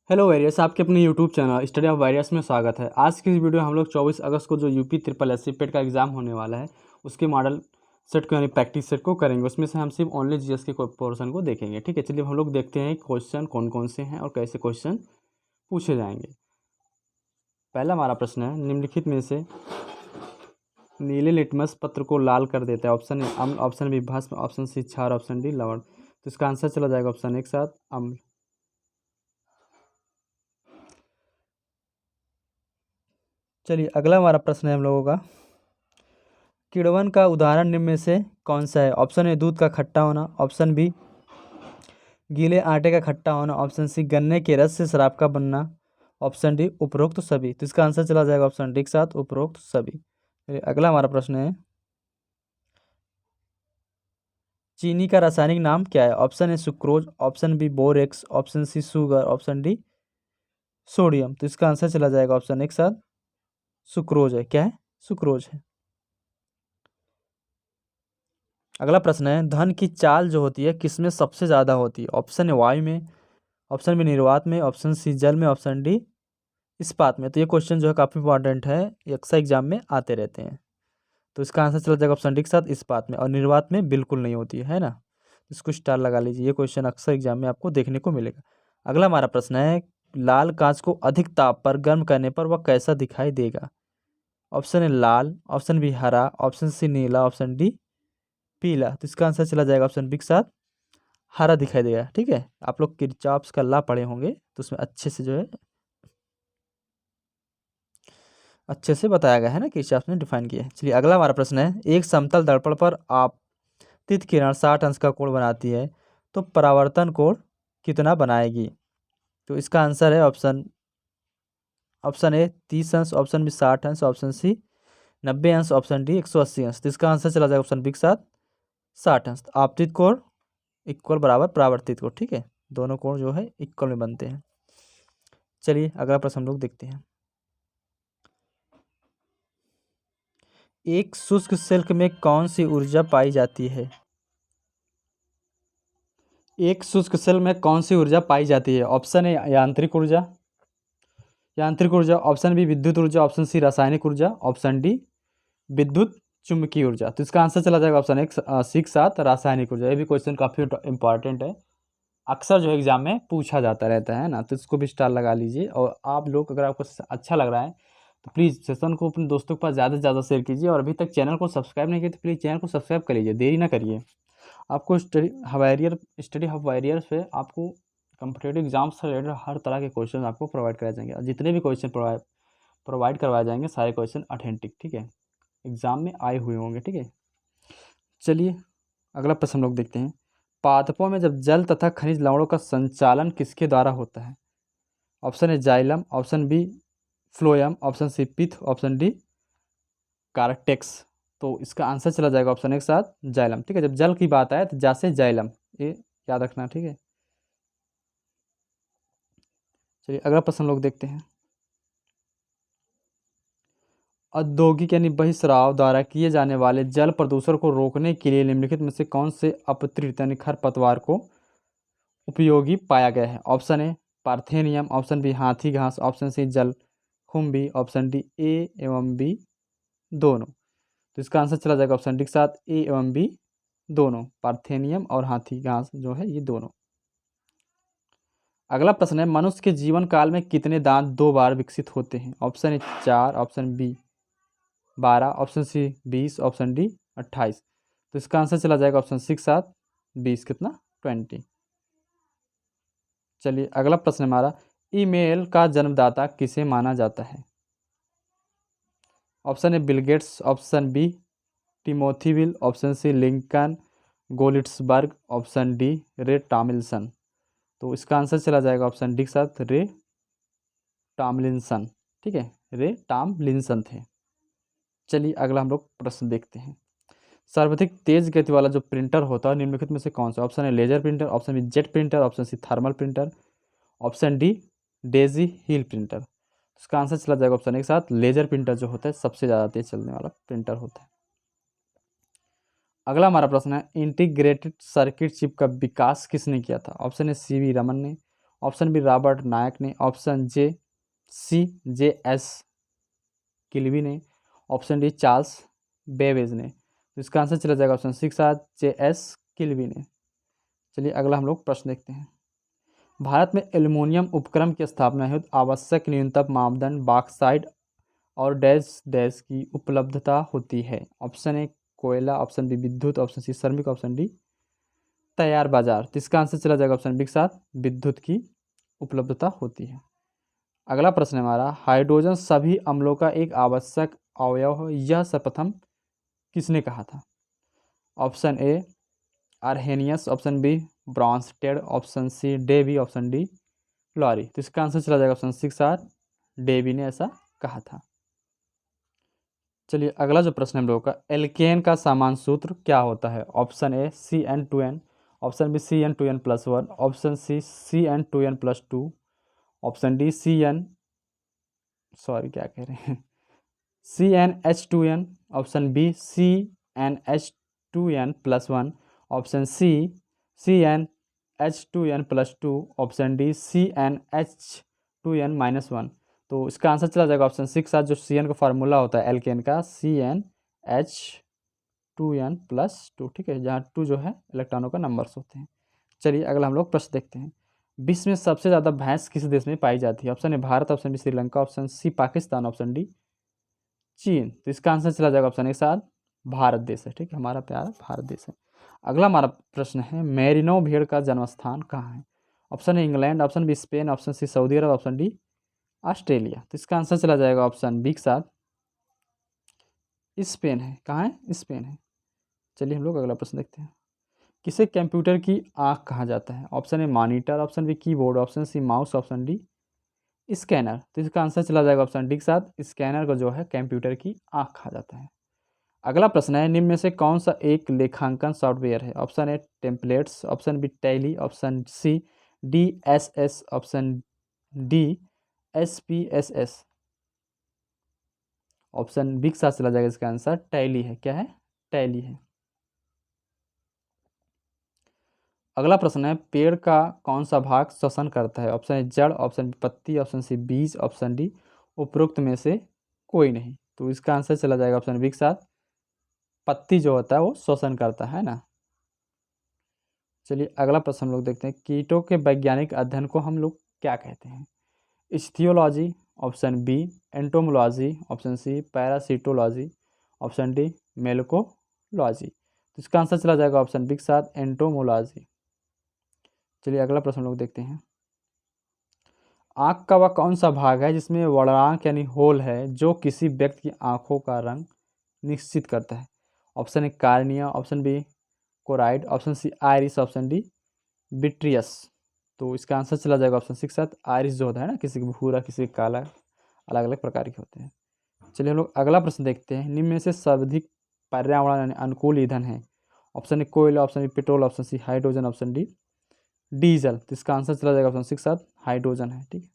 Hello warriors, आपके अपने YouTube channel study of warriors में स्वागत है। आज की इस वीडियो में हम लोग 24 अगस्त को जो यूपी ट्रिपल एस सी पेट का एग्ज़ाम होने वाला है उसके मॉडल सेट को यानी प्रैक्टिस सेट को करेंगे। उसमें से हम सिर्फ ओनली जीएस के पोर्शन को देखेंगे। ठीक है, चलिए हम लोग देखते हैं क्वेश्चन कौन कौन से हैं और कैसे क्वेश्चन पूछे जाएंगे। पहला हमारा प्रश्न है, निम्नलिखित में से नीले लिटमस पत्र को लाल कर देता है। ऑप्शन ए अम्ल, ऑप्शन बी भस्म, ऑप्शन सी क्षार, ऑप्शन डी लवण। तो इसका आंसर चला जाएगा ऑप्शन एक साथ अम्ल। चलिए अगला हमारा प्रश्न है हम लोगों का, किण्वन का उदाहरण निम्न में से कौन सा है। ऑप्शन ए दूध का खट्टा होना, ऑप्शन बी गीले आटे का खट्टा होना, ऑप्शन सी गन्ने के रस से शराब का बनना, ऑप्शन डी उपरोक्त सभी। तो इसका आंसर चला जाएगा ऑप्शन डी के साथ उपरोक्त सभी। अगला हमारा प्रश्न है, चीनी का रासायनिक नाम क्या है। Option A sucrose, option B borax, option C sugar, option D sodium. तो इसका आंसर चला जाएगा ऑप्शन एक साथ सुक्रोज है। क्या है? सुक्रोज है। अगला प्रश्न है, धन की चाल जो होती है किसमें सबसे ज़्यादा होती है। ऑप्शन ए वायु में, ऑप्शन बी निर्वात में, ऑप्शन सी जल में, ऑप्शन डी इस्पात में। तो ये क्वेश्चन जो है काफ़ी इंपॉर्टेंट है, ये अक्सर एग्जाम में आते रहते हैं। तो इसका आंसर चला जाएगा ऑप्शन डी के साथ इस्पात में, और निर्वात में बिल्कुल नहीं होती है ना। इसको स्टार लगा लीजिए, ये क्वेश्चन अक्सर एग्जाम में आपको देखने को मिलेगा। अगला हमारा प्रश्न है, लाल कांच को अधिक ताप पर गर्म करने पर वह कैसा दिखाई देगा। ऑप्शन ए लाल, ऑप्शन बी हरा, ऑप्शन सी नीला, ऑप्शन डी पीला। तो इसका आंसर चला जाएगा ऑप्शन बी के साथ हरा दिखाई देगा। ठीक है, आप लोग किरचॉप्स का लॉ पढ़े होंगे तो उसमें अच्छे से जो है अच्छे से बताया गया है ना, किरचॉप्स ने डिफाइन किया है। चलिए अगला हमारा प्रश्न है, एक समतल दर्पण पर आपतित किरण 60 अंश का कोण बनाती है तो परावर्तन कोण कितना बनाएगी। तो इसका आंसर है ऑप्शन ए 30 अंश, ऑप्शन बी 60 अंश, ऑप्शन सी 90 अंश, ऑप्शन डी 180 अंश। तो इसका आंसर चला जाएगा ऑप्शन बी के साथ 60 अंश। आपतित कोण इक्वल बराबर परावर्तित कोण। ठीक है, दोनों कोण जो है इक्वल में बनते हैं। चलिए अगला प्रश्न हम लोग देखते हैं, एक शुष्क सिल्क में कौन सी ऊर्जा पाई जाती है। एक शुष्क सेल में कौन सी ऊर्जा पाई जाती है। ऑप्शन ए यांत्रिक ऊर्जा, ऑप्शन बी विद्युत ऊर्जा, ऑप्शन सी रासायनिक ऊर्जा, ऑप्शन डी विद्युत चुंबकीय ऊर्जा। तो इसका आंसर चला जाएगा ऑप्शन एक सी के साथ रासायनिक ऊर्जा। ये भी क्वेश्चन काफ़ी इंपॉर्टेंट है, अक्सर जो एग्जाम में पूछा जाता रहता है ना, तो इसको भी स्टार लगा लीजिए। और आप लोग अगर आपको अच्छा लग रहा है तो प्लीज़ सेशन को अपने दोस्तों के पास ज़्यादा से ज़्यादा शेयर कीजिए, और अभी तक चैनल को सब्सक्राइब नहीं किया तो प्लीज़ चैनल को सब्सक्राइब कर लीजिए, देरी ना करिए। आपको स्टडी हब वॉरियर्स पे आपको कम्पिटेटिव एग्जाम से रिलेटेड हर तरह के क्वेश्चन आपको प्रोवाइड कराए जाएंगे, और जितने भी क्वेश्चन प्रोवाइड करवाए जाएंगे सारे क्वेश्चन ऑथेंटिक, ठीक है, एग्जाम में आए हुए होंगे। ठीक है, चलिए अगला प्रश्न हम लोग देखते हैं, पादपों में जब जल तथा खनिज लवणों का संचालन किसके द्वारा होता है। Option A xylem, option B phloem, option C pith, option D cortex. तो इसका आंसर चला जाएगा ऑप्शन एक साथ जाइलम। ठीक है, जब जल की बात आए तो जा से जाइलम, ये याद रखना। ठीक है, चलिए अगला प्रश्न लोग देखते हैं, औद्योगिक यानी बहिस्राव द्वारा किए जाने वाले जल प्रदूषण को रोकने के लिए निम्नलिखित में से कौन से अपत्रित यानी खरपतवार को उपयोगी पाया गया है। Option A parthenium, option B हाथी घास, ऑप्शन सी जल खुम्बी, ऑप्शन डी ए एवं बी दोनों। तो इसका आंसर चला जाएगा ऑप्शन डी के साथ ए एवं बी दोनों, पार्थेनियम और हाथी घास जो है ये दोनों। अगला प्रश्न है, मनुष्य के जीवन काल में कितने दांत 2 बार विकसित होते हैं। Option A 4, option B 12, option C 20, option D 28। तो इसका आंसर चला जाएगा ऑप्शन सी के साथ 20, कितना 20। चलिए अगला प्रश्न हमारा, ईमेल का जन्मदाता किसे माना जाता है। Option A Bill Gates, option B Timothy Will, option C Lincoln Golitsberg, option D Ray Tomlinson. तो इसका आंसर चला जाएगा ऑप्शन डी के साथ रे टॉमलिंसन। ठीक है, रे टॉमलिंसन थे। चलिए अगला हम लोग प्रश्न देखते हैं, सर्वाधिक तेज गति वाला जो प्रिंटर होता है निम्नलिखित में से कौन सा। Option A laser printer, option B jet printer, option C thermal printer, option D daisy wheel printer. इसका आंसर चला जाएगा ऑप्शन एक साथ लेजर प्रिंटर जो होता है सबसे ज़्यादा तेज चलने वाला प्रिंटर होता है। अगला हमारा प्रश्न है, इंटीग्रेटेड सर्किट चिप का विकास किसने किया था। Option A C V Raman ने, ऑप्शन बी रॉबर्ट नायक ने, ऑप्शन जे एस किल्वी ने, ऑप्शन डी चार्ल्स बेबेज ने। तो इसका आंसर चला जाएगा ऑप्शन सी के साथ, जे एस किल्वी ने। चलिए अगला हम लोग प्रश्न देखते हैं। भारत में एल्युमिनियम उपक्रम की स्थापना हेतु आवश्यक न्यूनतम मापदंड बॉक्साइट और डैश डैश की उपलब्धता होती है। ऑप्शन ए कोयला, ऑप्शन बी विद्युत, ऑप्शन सी श्रमिक, ऑप्शन डी तैयार बाजार। तो इसका आंसर चला जाएगा ऑप्शन बी के साथ, विद्युत की उपलब्धता होती है। अगला प्रश्न है हमारा, हाइड्रोजन सभी अम्लों का एक आवश्यक अवयव है, यह सर्वप्रथम किसने कहा था? Option A Arrhenius, option B Bronsted, option C Davy, option D Lowry. तो इसका आंसर चला जाएगा ऑप्शन सी के साथ, डेवी ने ऐसा कहा था। चलिए अगला जो प्रश्न हम लोग का, एल्केन का सामान्य सूत्र क्या होता है? Option A CN2N, option B CN2N+1, option C CN2N+2, option D क्या कह रहे हैं CnH2n, option B CnH2n+1, option C CnH2n+2, option D CnH2n-1। तो इसका आंसर चला जाएगा ऑप्शन सी के साथ, जो CN का फार्मूला होता है एल्केन का CnH2n+2, ठीक है, जहाँ 2 जो है इलेक्ट्रॉनों का नंबर्स होते हैं। चलिए अगला हम लोग प्रश्न देखते हैं। विश्व में सबसे ज़्यादा भैंस किस देश में पाई जाती है? Option A Bharat, option B Sri Lanka, option C Pakistan, option D चीन। तो इसका आंसर चला जाएगा ऑप्शन ए के साथ, भारत देश है, ठीक है, हमारा प्यारा भारत देश है। अगला हमारा प्रश्न है, मेरिनो भेड़ का जन्म स्थान कहाँ है? Option A England, option B Spain, option C Saudi अरब, ऑप्शन डी ऑस्ट्रेलिया। तो इसका आंसर चला जाएगा ऑप्शन बी के साथ, स्पेन है। कहाँ है? स्पेन है। चलिए हम लोग अगला प्रश्न देखते हैं। किसे कंप्यूटर की आँख कहा जाता है? Option A monitor, option B keyboard, option C mouse, option D scanner. तो इसका आंसर चला जाएगा ऑप्शन डी के साथ, स्कैनर को जो है कंप्यूटर की आँख कहा जाता है। अगला प्रश्न है, निम्न में से कौन सा एक लेखांकन सॉफ्टवेयर है? Option A templates, option B Tally, option C DSS, option D SPSS। Option B के साथ चला जाएगा इसका आंसर, टैली है। क्या है? टैली है। अगला प्रश्न है, पेड़ का कौन सा भाग श्वसन करता है? ऑप्शन ए जड़, ऑप्शन बी पत्ती, ऑप्शन सी बीज, ऑप्शन डी उपरोक्त में से कोई नहीं। तो इसका आंसर चला जाएगा ऑप्शन बी के साथ, पत्ती जो होता है वो श्वसन करता है ना। चलिए अगला प्रश्न हम लोग देखते हैं, कीटों के वैज्ञानिक अध्ययन को हम लोग क्या कहते हैं? Ichthyology, option B entomology, option C parasitology, option D malacology. तो इसका आंसर चला जाएगा ऑप्शन बी के साथ, एंटोमोलॉजी। चलिए अगला प्रश्न हम लोग देखते हैं, आँख का वह कौन सा भाग है जिसमें वड़ांक यानी होल है, जो किसी व्यक्ति की आँखों का रंग निश्चित करता है? Option A cornea, option B choroid, option C iris, option D vitreous. तो इसका आंसर चला जाएगा ऑप्शन सी के साथ, आइरिस जो होता है ना, किसी का भूरा किसी का काला, अलग अलग प्रकार के होते हैं। चलिए हम लोग अगला प्रश्न देखते हैं, निम्न में से सर्वाधिक पर्यावरण यानी अनुकूल ईंधन है? ऑप्शन ए कोयला, option B petrol, option C hydrogen, option D diesel. तो इसका आंसर चला जाएगा ऑप्शन सी के साथ, हाइड्रोजन है, ठीक है।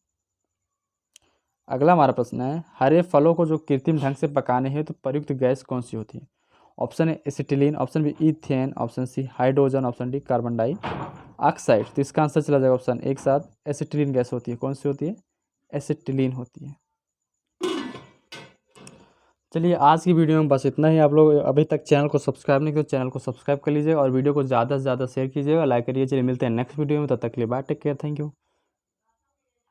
अगला हमारा प्रश्न है, हरे फलों को जो कृत्रिम ढंग से पकाने हैं तो प्रयुक्त गैस कौन सी होती है? Option A acetylene, option B ethane, option C hydrogen, option D carbon dioxide. तो इसका आंसर चला जाएगा ऑप्शन एक साथ, एसिटिलीन गैस होती है। कौन सी होती है? एसिटिलीन होती है। चलिए आज की वीडियो में बस इतना ही। आप लोग अभी तक चैनल को सब्सक्राइब नहीं किया तो चैनल को सब्सक्राइब कर लीजिए और वीडियो को ज़्यादा से ज़्यादा शेयर कीजिएगा, लाइक करिए। चलिए मिलते हैं नेक्स्ट वीडियो में, तब तक के लिए bye, take care, thank you.